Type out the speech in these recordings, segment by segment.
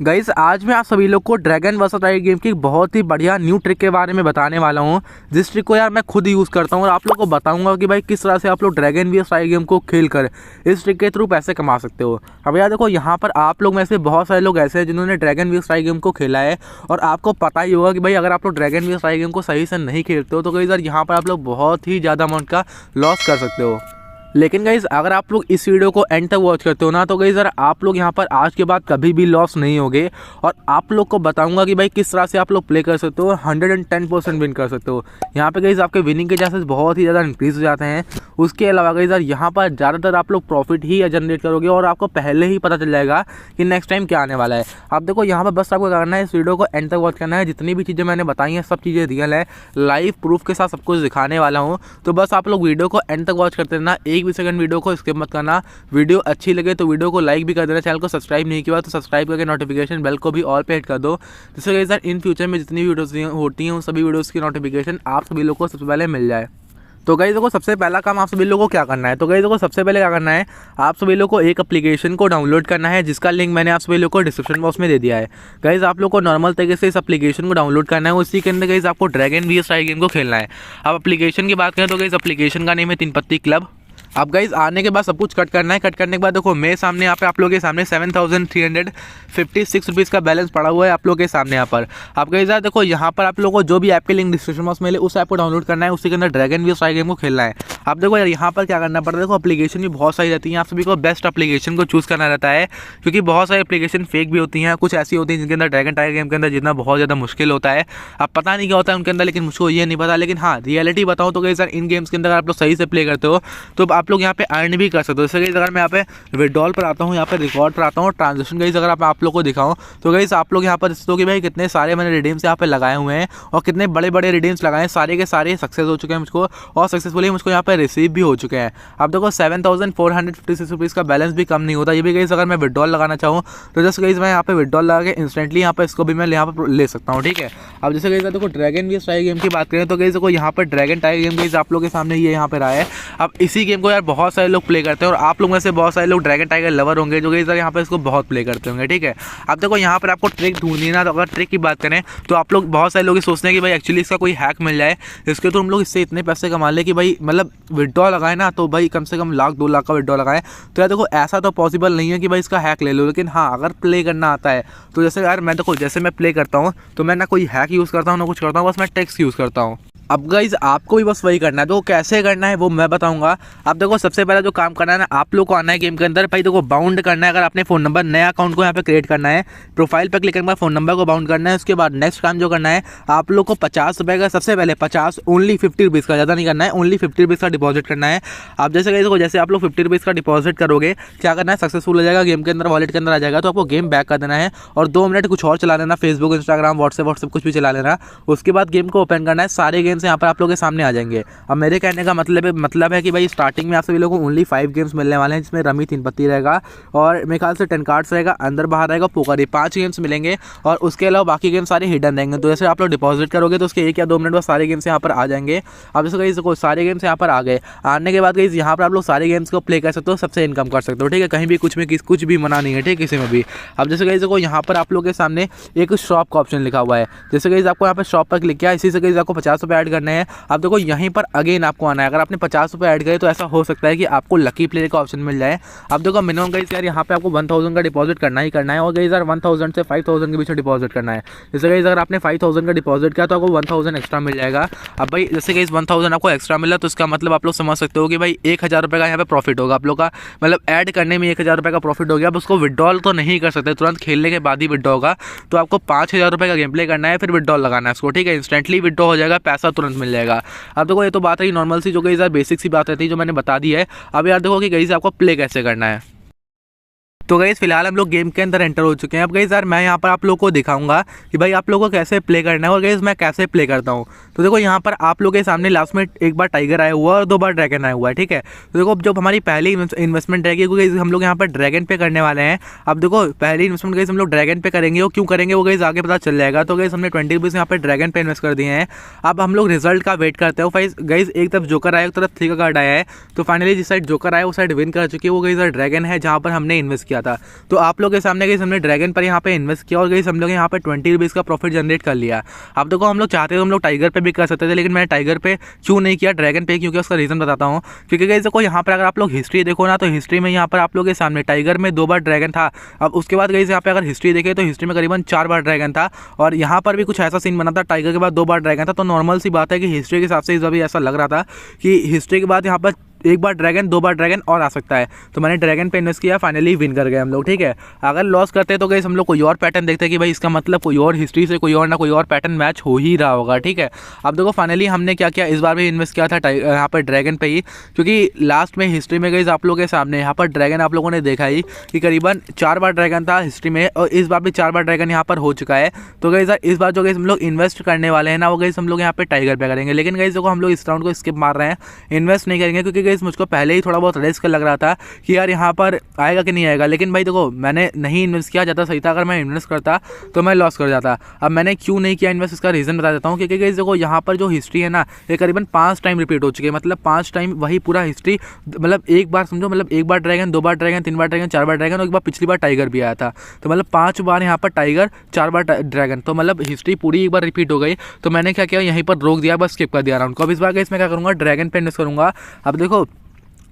Guys आज मैं आप सभी लोग को ड्रैगन वर्सेस टाइगर गेम की बहुत ही बढ़िया न्यू ट्रिक के बारे में बताने वाला हूं, जिस ट्रिक को यार मैं खुद यूज़ करता हूं और आप लोग को बताऊंगा कि भाई किस तरह से आप लोग ड्रैगन वर्सेस टाइगर गेम को खेल कर इस ट्रिक के थ्रू पैसे कमा सकते हो। अब यार देखो, यहाँ पर आप लोग में से बहुत सारे लोग ऐसे हैं जिन्होंने ड्रैगन वर्सेस टाइगर गेम को खेला है और आपको पता ही होगा कि भाई अगर आप लोग ड्रैगन वर्सेस टाइगर गेम को सही से नहीं खेलते हो तो गाइस यार यहाँ पर आप लोग बहुत ही ज़्यादा अमाउंट का लॉस कर सकते हो। लेकिन गाइज़ अगर आप लोग इस वीडियो को एंड तक वॉच करते हो ना तो गाइज़ आप लोग यहाँ पर आज के बाद कभी भी लॉस नहीं होगे और आप लोग को बताऊंगा कि भाई किस तरह से आप लोग प्ले कर सकते हो, 110% विन कर सकते हो। यहाँ पे गाइज़ आपके विनिंग के चांसेस बहुत ही ज़्यादा इंक्रीज हो जाते हैं। उसके अलावा गाइज़ यहाँ पर ज़्यादातर आप लोग प्रॉफिट ही जनरेट करोगे और आपको पहले ही पता चल जाएगा कि नेक्स्ट टाइम क्या आने वाला है। आप देखो यहाँ पर बस आपको करना है, इस वीडियो को एंड तक वॉच करना है। जितनी भी चीज़ें मैंने बताई हैं सब चीज़ें रियल है, लाइव प्रूफ के साथ सब कुछ दिखाने वाला हूँ। तो बस आप लोग वीडियो को एंड तक वॉच करते रहना, एक भी सेकंड वीडियो को स्किप मत करना। वीडियो अच्छी लगे तो वीडियो को लाइक भी कर देना, चैनल को सब्सक्राइब नहीं किया तो सब्सक्राइब करके नोटिफिकेशन बेल को भी ऑल पे हिट कर दो, जिससे गाइस इन फ्यूचर में जितनी वीडियोस होती हैं उन सभी वीडियोस की नोटिफिकेशन आप सभी लोगों को सबसे पहले मिल जाए। तो गाइस देखो, सबसे पहला काम आप सभी लोगों को क्या करना है, तो गाइस देखो सबसे पहले क्या करना है, आप सभी लोगों को एक एप्लीकेशन को डाउनलोड करना है जिसका लिंक मैंने आप सभी लोगों को डिस्क्रिप्शन बॉक्स में दे दिया है। गाइस आप लोग को नॉर्मल तरीके से इस एप्लीकेशन को डाउनलोड करना है, उसी के अंदर गाइस आपको ड्रैगन वर्सेस टाइगर गेम को खेलना है। अब एप्लीकेशन की बात करें तो गाइस एप्लीकेशन का नेम है 3 पत्ती क्लब। अब गाइज आने के बाद सब कुछ कट करना है। कट करने के बाद देखो मेरे सामने यहाँ पे आप लोगों के सामने 7,356 रुपीज़ का बैलेंस पड़ा हुआ है आप लोगों के सामने यहाँ पर। आप गाइज यार देखो, यहाँ पर आप लोगों को जो भी ऐप के लिंक डिस्क्रिप्शन बॉक्स में मिले उस ऐप को डाउनलोड करना है, उसी के अंदर ड्रैगन वर्सेस टाइगर गेम को खेलना है। आप देखो यार यहाँ पर क्या करना पड़ता है, देखो एप्लीकेशन भी बहुत सारी रहती है, आप सभी को बेस्ट एप्लीकेशन को चूज़ करना रहता है क्योंकि बहुत सारी एप्लीकेशन फेक भी होती हैं, कुछ ऐसी होती हैं जिनके अंदर ड्रैगन टाइगर गेम के अंदर जितना बहुत ज़्यादा मुश्किल होता है। अब पता नहीं क्या होता है उनके अंदर, लेकिन मुझको ये नहीं पता। लेकिन हाँ, रियलिटी बताऊँ तो गाइस यार इन गेम्स के अंदर आप लोग सही से प्ले करते हो तो आप लोग यहाँ पे अर्न भी कर सकते हो। जैसे गाइस अगर मैं यहाँ पे विड्रॉल पर आता हूँ, यहाँ पे रिकॉर्ड पर आता हूँ, ट्रांजेक्शन गाइस अगर आप लोग को दिखाऊँ तो गाइस आप लोग यहाँ पर देखते हो कि भाई कितने सारे मैंने रिडीम्स यहाँ पे लगाए हुए हैं और कितने बड़े बड़े रिडीम्स लगाए हैं, सारे के सारे सक्सेस हो चुके हैं मुझको और सक्सेसफुली मुझको यहाँ पे रिसीव भी हो चुके हैं। आप देखो 7,456 रुपीज़ का बैलेंस भी कम नहीं होता। ये भी गाइस अगर मैं विड्रॉल लगाना चाहूँ तो जस्ट गाइस मैं यहाँ पे विड्रॉल लगा के इंस्टेंटली यहाँ पे इसको भी मैं यहाँ पर ले सकता हूँ, ठीक है। अब जैसे गाइस देखो ड्रैगन वर्सेस टाइगर गेम की बात करें तो गाइस देखो यहाँ पर ड्रैगन टाइगर गेम गाइस आप लोग के सामने ये यहाँ पे रहा है। अब इसी गेम को यार बहुत सारे लोग प्ले करते हैं और आप लोग में से बहुत सारे लोग ड्रैगन टाइगर लवर होंगे जो गाइस यहाँ पे इसको बहुत प्ले करते होंगे, ठीक है। अब देखो यहाँ पर आपको ट्रिक ढूंढनी है ना, तो अगर ट्रिक की बात करें तो आप लोग बहुत सारे लोग सोचते हैं कि भाई एक्चुअली इसका कोई हैक मिल जाए, इसके तो हम लोग इससे इतने पैसे कमा ले कि भाई मतलब विड्रॉल लगाए ना तो भाई कम से कम 1,00,000 2 लाख का विड्रॉल लगाए। तो यार देखो ऐसा तो पॉसिबल नहीं है कि भाई इसका हैक ले लो, लेकिन हाँ अगर प्ले करना आता है तो जैसे यार मैं देखो जैसे मैं प्ले करता हूँ तो मैं ना कोई हैक यूज़ करता हूँ ना कुछ करता हूँ, बस मैं टेक्स्ट यूज़ करता हूँ। अब गाइज आपको भी बस वही करना है, तो कैसे करना है वो मैं बताऊंगा। अब देखो सबसे पहले जो काम करना है ना, आप लोग को आना है गेम के अंदर, भाई देखो बाउंड करना है। अगर आपने फ़ोन नंबर नया अकाउंट को यहाँ पे क्रिएट करना है, प्रोफाइल पर क्लिक करने के बाद फ़ोन नंबर को बाउंड करना है। उसके बाद नेक्स्ट काम जो करना है, आप लोग को 50 रुपये का, सबसे पहले 50 ओनली 50 रुपीज़ का, ज़्यादा नहीं करना है, ओनली 50 रुपीज़ का डिपॉजिट करना है। आप जैसे देखो जैसे आप लोग 50 रुपीज़ का डिपॉजिट करोगे, क्या करना है, सक्सेसफुल हो जाएगा, गेम के अंदर वॉलेट के अंदर आ जाएगा, तो आपको गेम बैक कर देना है और 2 मिनट कुछ और चला लेना, फेसबुक इंस्टाग्राम व्हाट्सएप कुछ भी चला लेना। उसके बाद गेम को ओपन करना है, सारे गेम्स यहाँ पर आप लोग के सामने आ जाएंगे। अब मेरे कहने का मतलब है कि भाई स्टार्टिंग में आप सभी लोगों को ओनली 5 गेम्स मिलने वाले हैं, जिसमें रमी 3 पत्ती रहेगा और मेरे ख्याल से 10 कार्ड्स रहेगा, अंदर बाहर रहेगा, पोकर, ये 5 गेम्स मिलेंगे और उसके अलावा बाकी गेम सारे हिडन रहेंगे। तो जैसे आप लोग डिपॉजिट करोगे तो उसके 1 या 2 मिनट बाद सारे गेम्स यहाँ पर आ जाएंगे। अब जैसे गाइस सारे गेम्स यहाँ पर आ गए, आने के बाद गाइस यहाँ पर आप लोग सारे गेम्स को प्ले कर सकते हो, सबसे इनकम कर सकते हो, ठीक है। कहीं भी कुछ भी मना नहीं है, ठीक है, किसी में भी। अब जैसे गाइस देखो यहाँ पर आप लोग के सामने एक शॉप का ऑप्शन लिखा हुआ है, जैसे गाइस आपको यहाँ पर शॉप पर क्लिक किया, इसी से गाइस आपको 50 रुपये ऐड करने हैं। अब देखो यहीं पर अगेन आपको आना है, अगर आपने 50 रुपये ऐड करे तो ऐसा हो सकता है कि आपको लकी प्लेयर का ऑप्शन मिल जाए। अब देखो मिनिमम गाइस यार यहाँ पे आपको 1,000 का डिपॉजिट करना ही करना है और गाइस यार 1,000 से 5,000 के बीच में डिपॉजिट करना है। जैसे गाइस अगर आपने 5,000 का डिपॉजिट किया तो आपको 1,000 एक्स्ट्रा मिल जाएगा। अब भाई जैसे गाइस 1,000 आपको एक्स्ट्रा मिला तो इसका मतलब आप लोग समझ सकते हो कि भाई 1,000 रुपये का यहाँ पे प्रॉफिट होगा आप लोग का, मतलब ऐड करने में 1,000 रुपये का प्रॉफिट हो गया। अब उसको विड्रॉल तो नहीं कर सकते, तुरंत खेलने के बाद ही विड्रॉ होगा, तो आपको 5,000 रुपये का गेम प्ले करना है, फिर विड्रॉल लगाना है उसको, ठीक है। इंस्टेंटली विड्रॉ हो जाएगा, पैसा तुरंत मिल जाएगा। अब देखो ये तो बात रही नॉर्मल सी, जो गाइस यार बेसिक सी बात रहती है जो मैंने बता दी है। अब यार देखो कि गाइस आपको प्ले कैसे करना है। तो गाइस फिलहाल हम लोग गेम के अंदर एंटर हो चुके हैं। अब गाइस यार मैं यहाँ पर आप लोगों को दिखाऊंगा कि भाई आप लोगों को कैसे प्ले करना है और गाइस मैं कैसे प्ले करता हूँ। तो देखो यहाँ पर आप लोगों के सामने लास्ट में एक बार टाइगर आया हुआ है और 2 बार ड्रैगन आया हुआ है, ठीक है। तो देखो जब हमारी पहली इन्वेस्टमेंट रहेगी, क्योंकि हम लोग यहाँ पर ड्रैगन पे करने वाले हैं। अब देखो पहली इन्वेस्टमेंट गाइस हम लोग ड्रैगन पे करेंगे और क्यों करेंगे वो गाइस आगे पता चल जाएगा। तो गाइस हमने 20 रुपीज़ यहाँ पर ड्रैगन पे इन्वेस्ट कर दिए हैं। अब हम लोग रिजल्ट का वेट करते हो। गाइस एक तरफ जोकर आया, एक तरफ 3 का कार्ड आया है, तो फाइनली जिस साइड जोकर आया वो साइड विन कर चुकी है, वो गाइस ड्रैगन है जहाँ पर हमने इन्वेस्ट किया था। तो आप लोग के सामने गई हमने ड्रैगन पर यहाँ पे इन्वेस्ट किया और गई हम लोग यहाँ पे 20 रुपीज़ का प्रॉफिट जनरेट कर लिया। अब देखो हम लोग चाहते तो हम लोग टाइगर पे भी कर सकते थे, लेकिन मैंने टाइगर पे क्यों नहीं किया, ड्रैगन पे, क्योंकि उसका रीज़न बताता हूँ। क्योंकि गाइस देखो यहाँ पर अगर आप लोग हिस्ट्री देखो ना, तो हिस्ट्री में यहाँ पर आप लोग के सामने टाइगर में 2 बार ड्रैगन था। अब उसके बाद गाइस यहाँ पे अगर हिस्ट्री देखे तो हिस्ट्री में करीबन 4 बार ड्रैगन था, और यहाँ पर भी कुछ ऐसा सीन बना था टाइगर के बाद 2 बार ड्रैगन था। तो नॉर्मल सी बात है कि हिस्ट्री के हिसाब से इस बार भी ऐसा लग रहा था कि हिस्ट्री के बाद यहाँ पर 1 बार ड्रैगन 2 बार ड्रैगन और आ सकता है। तो मैंने ड्रैगन पे इन्वेस्ट किया, फाइनली विन कर गए हम लोग, ठीक है। अगर लॉस करते तो गाइस हम लोग कोई और पैटर्न देखते कि भाई इसका मतलब कोई और हिस्ट्री से कोई और ना कोई और पैटर्न मैच हो ही रहा होगा, ठीक है। अब देखो फाइनली हमने क्या किया, इस बार भी इन्वेस्ट किया था यहाँ पर ड्रैगन पे ही, क्योंकि लास्ट में हिस्ट्री में गाइस आप लोग के सामने यहाँ पर ड्रैगन आप लोगों ने देखा ही कि करीबन 4 बार ड्रैगन था हिस्ट्री में, और इस बार भी 4 बार ड्रैगन यहाँ पर हो चुका है। तो गाइस इस बार जो गाइस हम लोग इन्वेस्ट करने वाले हैं ना, वो गाइस हम लोग यहाँ पे टाइगर पे करेंगे। लेकिन गाइस देखो हम लोग इस राउंड को स्किप मार रहे हैं, इन्वेस्ट नहीं करेंगे, क्योंकि गाइस मुझको पहले ही थोड़ा बहुत रिस्क लग रहा था कि यार यहाँ पर आएगा कि नहीं आएगा। लेकिन भाई देखो मैंने नहीं इन्वेस्ट किया, ज़्यादा सही था। अगर मैं इन्वेस्ट करता तो मैं लॉस कर जाता। अब मैंने क्यों नहीं किया इन्वेस्ट, इसका रीज़न बता देता हूँ। क्योंकि गाइस देखो यहाँ पर जो हिस्ट्री है ना, ये करीबन 5 टाइम रिपीट हो चुकी है, मतलब 5 टाइम वही पूरा हिस्ट्री, मतलब एक बार समझो, मतलब 1 बार ड्रैगन, 2 बार ड्रैगन, 3 बार ड्रैगन, 4 बार ड्रैगन, और एक बार पिछली बार टाइगर भी आया था। तो मतलब 5 बार यहाँ पर टाइगर, 4 बार ड्रैगन, तो मतलब हिस्ट्री पूरी एक बार रिपीट हो गई। तो मैंने क्या किया, यहीं पर रोक दिया, बस स्किप कर दिया राउंड को। अब इस बार इसमें क्या करूँगा, ड्रैगन पे इन्वेस्ट करूँगा। अब देखो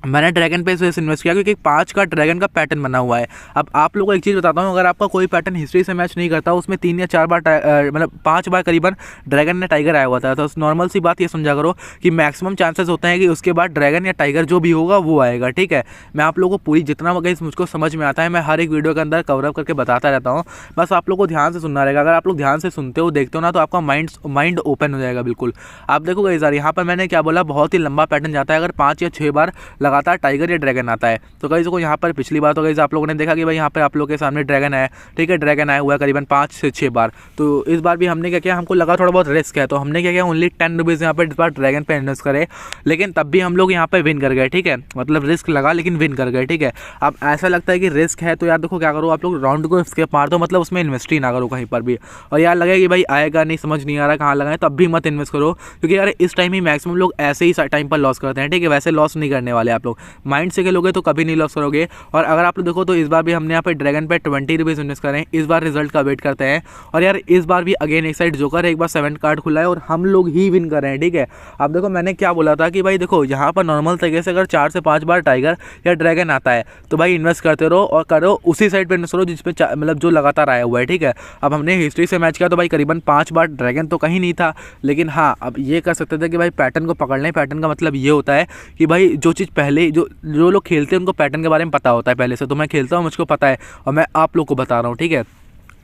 मैंने ड्रैगन पे इस इन्वेस्ट किया क्योंकि 5 का ड्रैगन का पैटर्न बना हुआ है। अब आप लोगों को एक चीज़ बताता हूँ, अगर आपका कोई पैटर्न हिस्ट्री से मैच नहीं करता, उसमें 3 या 4 बार मतलब 5 बार करीबन ड्रैगन ने टाइगर आया हुआ था, तो नॉर्मल सी बात ये समझा करो कि मैक्सिमम चांसेस होते हैं कि उसके बाद ड्रैगन या टाइगर जो भी होगा वो आएगा, ठीक है। मैं आप लोगों को पूरी जितना गाइस मुझको समझ में आता है, मैं हर एक वीडियो के अंदर कवर अप करके बताता रहता हूँ। बस आप लोग को ध्यान से सुनना रहेगा। अगर आप लोग ध्यान से सुनते हो, देखते हो ना, तो आपका माइंड ओपन हो जाएगा बिल्कुल। आप देखो गाइस यार, यहाँ पर मैंने क्या बोला, बहुत ही लंबा पैटर्न जाता है। अगर 5 या 6 बार लगातार टाइगर या ड्रैगन आता है, तो गाइस को यहाँ पर पिछली बार तो गाइस आप लोगों ने देखा कि भाई यहाँ पर आप लोगों के सामने ड्रैगन है, ठीक है, ड्रैगन आया हुआ है करीबन 5 से 6 बार। तो इस बार भी हमने क्या किया, हमको लगा थोड़ा बहुत रिस्क है, तो हमने क्या किया, ओनली 10 रुपीज़ यहाँ पर इस बार ड्रैगन पे इन्वेस्ट करे। लेकिन तब भी हम लोग यहाँ पे विन कर गए, ठीक है, मतलब रिस्क लगा लेकिन विन कर गए, ठीक है। अब ऐसा लगता है कि रिस्क है, तो यार देखो क्या करो, आप लोग राउंड को स्किप मार दो, मतलब उसमें इन्वेस्ट ही ना करो कहीं पर भी। और यार लगे कि भाई आएगा नहीं, समझ नहीं आ रहा कहाँ लगाए, तब भी मत इन्वेस्ट करो, क्योंकि यार इस टाइम ही मैक्सिमम लोग ऐसे ही टाइम पर लॉस करते हैं, ठीक है। वैसे लॉस नहीं करने वाले आप लोग, माइंड से खेलोगे तो कभी नहीं लॉस करोगे। और अगर आप लोग देखो तो इस बार भी हमने यहाँ पे ड्रैगन पे 20 रुपीज़ इन्वेस्ट करें, इस बार रिजल्ट का वेट करते हैं। और यार इस बार भी अगेन एक साइड जोकर है, एक बार 7 कार्ड खुला है और हम लोग ही विन कर रहे हैं, ठीक है। अब देखो मैंने क्या बोला था कि भाई देखो यहाँ पर नॉर्मल तरीके से अगर 4 से 5 बार टाइगर या ड्रैगन आता है, तो भाई इन्वेस्ट करते रहो और करो उसी साइड पर इन्वेस्ट करो जिसपे मतलब जो लगातार आया हुआ है, ठीक है। अब हमने हिस्ट्री से मैच किया तो भाई करीबन 5 बार ड्रैगन तो कहीं नहीं था, लेकिन हाँ अब ये कर सकते थे कि भाई पैटर्न को पकड़ लें। पैटर्न का मतलब ये होता है कि भाई जो चीज़ पहले जो लोग खेलते हैं उनको पैटर्न के बारे में पता होता है पहले से। तो मैं खेलता हूँ, मुझको पता है और मैं आप लोग को बता रहा हूँ, ठीक है।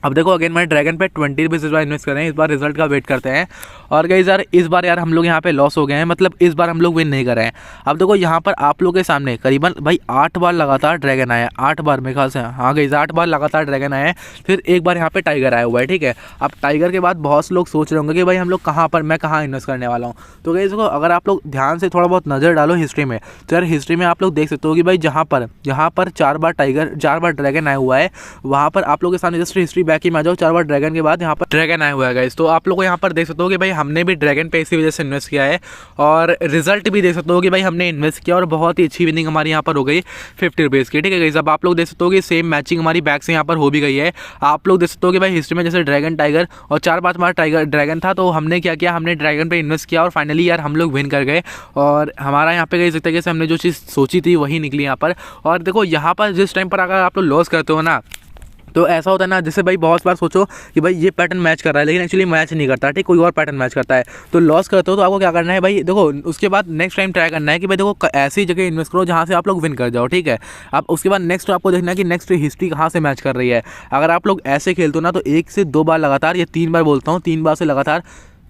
अब देखो अगेन मैंने ड्रैगन पे 20 रुपीज़ इस बार इन्वेस्ट कर रहे हैं, इस बार रिजल्ट का वेट करते हैं। और गाइस यार इस बार यार हम लोग यहाँ पे लॉस हो गए हैं, मतलब इस बार हम लोग विन नहीं कर रहे हैं। अब देखो यहाँ पर आप लोग के सामने करीबन भाई 8 बार लगातार ड्रैगन आया, 8 बार मेरे ख्याल से, हाँ गाइस 8 बार लगातार ड्रैगन आया है, फिर एक बार यहाँ पे टाइगर आया हुआ है, ठीक है। अब टाइगर के बाद बहुत से लोग सोच रहे होंगे कि भाई हम लोग कहाँ पर, मैं कहाँ इन्वेस्ट करने वाला हूँ। तो गाइस देखो अगर आप लोग ध्यान से थोड़ा बहुत नज़र डालो हिस्ट्री में, तो यार हिस्ट्री में आप लोग देख सकते हो कि भाई जहाँ पर 4 बार टाइगर 4 बार ड्रैगन आया हुआ है, वहाँ पर आप लोग के सामने जस्ट हिस्ट्री बैक ही में आ जाओ, 4 बार ड्रैगन के बाद यहाँ पर ड्रैगन आया हुआ है गाइस। तो आप लोग को यहाँ पर देख सकते हो कि भाई हमने भी ड्रैगन पे इसी वजह से इन्वेस्ट किया है, और रिजल्ट भी देख सकते हो कि भाई हमने इन्वेस्ट किया और बहुत ही अच्छी विनिंग हमारी यहाँ पर हो गई 50 रुपीज़ की, ठीक है गाइस। अब आप लोग देख सकते हो कि सेम मैचिंग हमारी बैक से यहाँ पर हो भी गई है। आप लोग देख सकते हो कि भाई हिस्ट्री में जैसे ड्रैगन टाइगर और 4-5 बार टाइगर ड्रैगन था, तो हमने क्या किया, हमने ड्रैगन पे इन्वेस्ट किया और फाइनली यार हम लोग विन कर गए। और हमारा यहाँ पे इस तरीके से हमने जो चीज़ सोची थी वही निकली यहाँ पर। और देखो यहाँ पर जिस टाइम पर अगर आप लोग लॉस करते हो ना, तो ऐसा होता है ना, जैसे भाई बहुत बार सोचो कि भाई ये पैटर्न मैच कर रहा है, लेकिन एक्चुअली मैच नहीं करता, ठीक, कोई और पैटर्न मैच करता है। तो लॉस करते हो तो आपको क्या करना है भाई, देखो उसके बाद नेक्स्ट टाइम ट्राई करना है कि भाई देखो ऐसी जगह इन्वेस्ट करो जहाँ से आप लोग विन कर जाओ, ठीक है। अब उसके बाद नेक्स्ट आपको देखना है कि नेक्स्ट हिस्ट्री कहाँ से मैच कर रही है। अगर आप लोग ऐसे खेलते हो ना, तो 1 से 2 बार लगातार या 3 बार बोलता हूँ, 3 बार से लगातार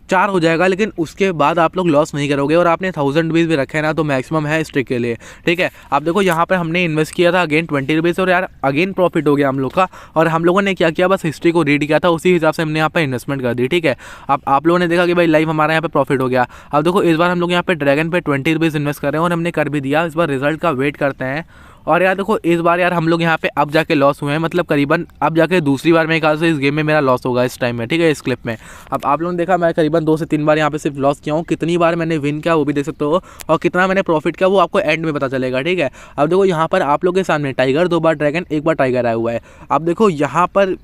4 हो जाएगा, लेकिन उसके बाद आप लोग लॉस नहीं करोगे। और आपने 1000 रुपीज़ भी रखे हैं ना, तो मैक्सिमम है इस ट्रिक के लिए, ठीक है। आप देखो यहाँ पर हमने इन्वेस्ट किया था अगेन 20 रुपीज़, और यार अगेन प्रॉफिट हो गया हम लोग का। और हम लोगों ने क्या किया, बस हिस्ट्री को रीड किया था, उसी हिसाब से हमने यहाँ पर इन्वेस्टमेंट कर दी, ठीक है। अब आप लोगों ने देखा कि भाई लाइव हमारा यहाँ पे प्रॉफिट हो गया। अब देखो इस बार हम लोग यहाँ पे ड्रैगन पे 20 रुपीज़ इन्वेस्ट कर रहे हैं और हमने कर भी दिया। इस बार रिजल्ट का वेट करते हैं और यार देखो इस बार यार हम लोग यहाँ पे अब जाके लॉस हुए हैं, मतलब करीबन अब जाके दूसरी बार मेरे ख्याल से इस गेम में मेरा लॉस होगा इस टाइम में, ठीक है, इस क्लिप में। अब आप लोगों ने देखा मैं करीबन 2 से 3 बार यहाँ पे सिर्फ लॉस किया हूँ, कितनी बार मैंने विन किया वो भी देख सकते हो, और कितना मैंने प्रॉफिट किया वो आपको एंड में पता चलेगा, ठीक है। अब देखो यहाँ पर आप लोग के सामने टाइगर 2 बार ड्रैगन 1 बार टाइगर आया हुआ है। अब देखो यहाँ पर,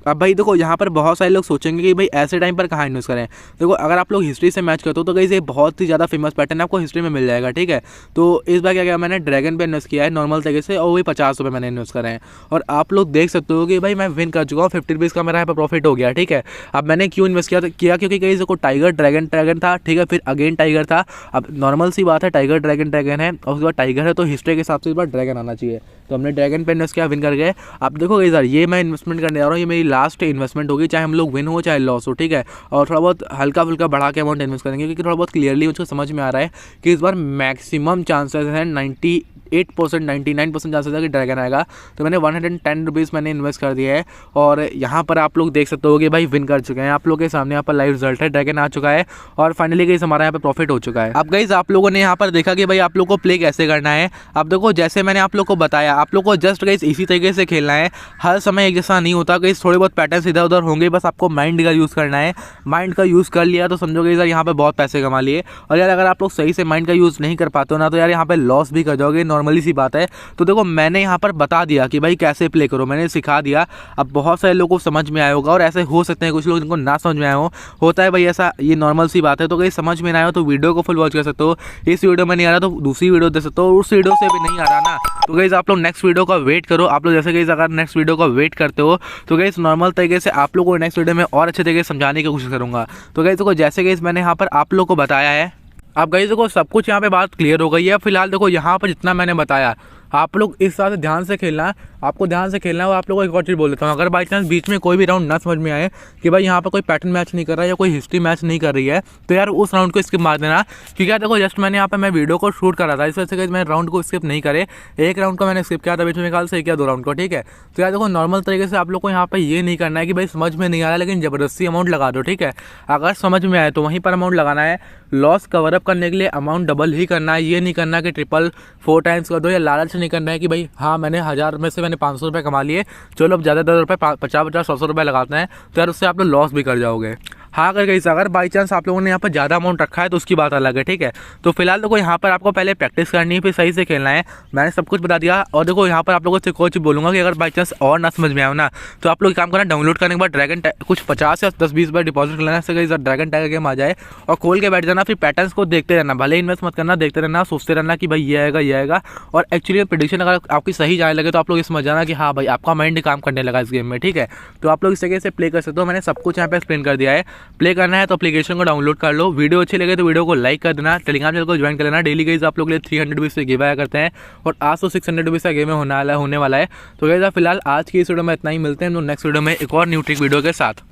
अब भाई देखो यहाँ पर बहुत सारे लोग सोचेंगे कि भाई ऐसे टाइम पर कहाँ इन्वेस्ट करें। देखो अगर आप लोग हिस्ट्री से मैच करते हो तो गाइस ये बहुत ही ज़्यादा फेमस पैटर्न आपको हिस्ट्री में मिल जाएगा, ठीक है। तो इस बार क्या किया मैंने, ड्रैगन पे इन्वेस्ट किया है नॉर्मल तरीके से, और वही 50 रुपये मैंने इन्वेस्ट करे हैं। और आप लोग देख सकते हो कि भाई मैं विन कर चुका हूँ, 50 रुपीज़ का मेरा यहाँ पर प्रॉफिट हो गया, ठीक है। अब मैंने क्यों इन्वेस्ट किया क्योंकि गाइस देखो टाइगर ड्रैगन था, ठीक है, फिर अगेन टाइगर था। अब नॉर्मल सी बात है, टाइगर ड्रैगन है और उसके बाद टाइगर है तो हिस्ट्री के हिसाब से इस बार ड्रैगन आना चाहिए, तो हमने ड्रैगन पे इन्वेस्ट किया, विन कर गए। अब देखो गाइस यार ये मैं इन्वेस्टमेंट करने जा रहा हूँ, ये मेरी लास्ट इन्वेस्टमेंट होगी, चाहे हम लोग विन हो चाहे लॉस हो, ठीक है। और थोड़ा बहुत हल्का फुल्का बढ़ा के अमाउंट इन्वेस्ट करेंगे क्योंकि थोड़ा बहुत क्लियरली मुझको समझ में आ रहा है कि इस बार मैक्सिमम चांसेस हैं 98%, 99% चांसेस है कि ड्रैगन आएगा। तो मैंने 110 रुपीज़ मैंने इन्वेस्ट कर दिया है, और यहाँ पर आप लोग देख सकते हो कि भाई विन कर चुके हैं। आप लोग के सामने यहाँ पर लाइव रिजल्ट है, ड्रैगन आ चुका है और फाइनली गाइस हमारा यहाँ पर प्रॉफिट हो चुका है। अब गाइस आप लोगों ने यहाँ पर देखा कि भाई आप लोग को प्ले कैसे करना है। अब देखो जैसे मैंने आप लोग को बताया, आप लोग को जस्ट गाइस इसी तरीके से खेलना है, हर समय एक जैसा नहीं होता गाइस, थोड़े बहुत पैटर्न्स इधर उधर होंगे, बस आपको माइंड का यूज़ करना है। माइंड का यूज़ कर लिया तो समझो गाइस यार यहाँ पे बहुत पैसे कमा लिए, और यार अगर आप लोग सही से माइंड का यूज़ नहीं कर पाते हो ना तो यार यहाँ पे लॉस भी कर जाओगे, नॉर्मली सी बात है। तो देखो मैंने यहाँ पर बता दिया कि भाई कैसे प्ले करो, मैंने सिखा दिया। अब बहुत सारे लोगों को समझ में आया होगा, और ऐसे हो सकते हैं कुछ लोग जिनको ना समझ में आया हो, होता है भाई ऐसा, ये नॉर्मल सी बात है। तो कहीं समझ में ना आया तो वीडियो को फुल वॉच कर सकते हो, इस वीडियो में नहीं आ रहा तो दूसरी वीडियो देख सकते हो, उस वीडियो से भी नहीं आ रहा ना तो गाइस आप लोग नेक्स्ट वीडियो का वेट करो। आप लोग जैसे गाइस अगर नेक्स्ट वीडियो का वेट करते हो तो गाइस नॉर्मल तरीके से आप लोगों को नेक्स्ट वीडियो में और अच्छे तरीके से समझाने की कोशिश करूँगा। तो गाइस देखो जैसे गाइस मैंने यहाँ पर आप लोग को बताया है, अब गाइस देखो सब कुछ यहाँ पे बात क्लियर हो गई है। फिलहाल देखो यहाँ पर जितना मैंने बताया आप लोग इस तरह से ध्यान से खेलना, आपको ध्यान से खेलना है। और आप लोगों को एक और चीज़ बोल देता हूँ, अगर बाई चांस बीच में कोई भी राउंड ना समझ में आए कि भाई यहाँ पर कोई पैटर्न मैच नहीं कर रहा है या कोई हिस्ट्री मैच नहीं कर रही है तो यार उस राउंड को स्किप मार देना। क्योंकि यार देखो जस्ट मैंने यहाँ पर मैं वीडियो को शूट कर रहा था, इस वजह से मैं राउंड को स्किप नहीं करे, एक राउंड को मैंने स्किप किया था बीच में, ख्याल से किया 2 राउंड को, ठीक है। तो यार देखो नॉर्मल तरीके से आप लोग को यहाँ पर ये नहीं करना है कि भाई समझ में नहीं आ रहा है लेकिन ज़बरदस्ती अमाउंट लगा दो, ठीक है। अगर समझ में आए तो वहीं पर अमाउंट लगाना है, लॉस कवरअप करने के लिए अमाउंट डबल ही करना है। ये नहीं करना कि 4 टाइम्स कर दो, या लालच नहीं करना है कि भाई हाँ मैंने 1000 में से मैंने 500 रुपये कमा लिए, चलो अब ज़्यादा 10 रुपये 50-50 100 रुपये लगाते हैं, तो यार उससे आप लोग लॉस भी कर जाओगे। हाँ अगर बाई चांस आप लोगों ने यहाँ पर ज़्यादा अमाउंट रखा है तो उसकी बात अलग है, ठीक है। तो फिलहाल देखो यहाँ पर आपको पहले प्रैक्टिस करनी है, फिर सही से खेलना है, मैंने सब कुछ बता दिया। और देखो यहाँ पर आप लोगों से कोई चीज़ बोलूँगा कि अगर बाई चांस और ना समझ में आए ना तो आप लोग काम करना, डाउनलोड करने के बाद ड्रैगन कुछ 50 या 10-20 बार डिपॉजिट कर लेना, इससे ड्रैगन टाइगर गेम आ जाए और खोल के बैठ जाना, फिर पैटर्न्स को देखते रहना, भले इन्वेस्ट मत करना, देखते रहना, सोचते रहना कि भाई ये आएगा। और एक्चुअली प्रेडिक्शन अगर आपकी सही जाने लगे तो आप लोग ये समझ जाना कि हाँ भाई आपका माइंड काम करने लगा इस गेम में, ठीक है। तो आप लोग इस तरीके से प्ले कर सकते हो, मैंने सब कुछ यहाँ पे एक्सप्लेन कर दिया है। प्ले करना है तो एप्लीकेशन को डाउनलोड कर लो, वीडियो अच्छी लगे तो वीडियो को लाइक कर देना, टेलीग्राम चैनल को ज्वाइन कर लेना। डेली गाइस आप लोग के लिए 300 रुपीज़ से गिव आया करते हैं और आज तो 600 रुपीज़ का गेम होने वाला है। तो गाइस फिलहाल आज की इस वीडियो में इतना ही, मिलते हैं हम लोग नेक्स्ट वीडियो में एक और न्यू ट्रिक वीडियो के साथ।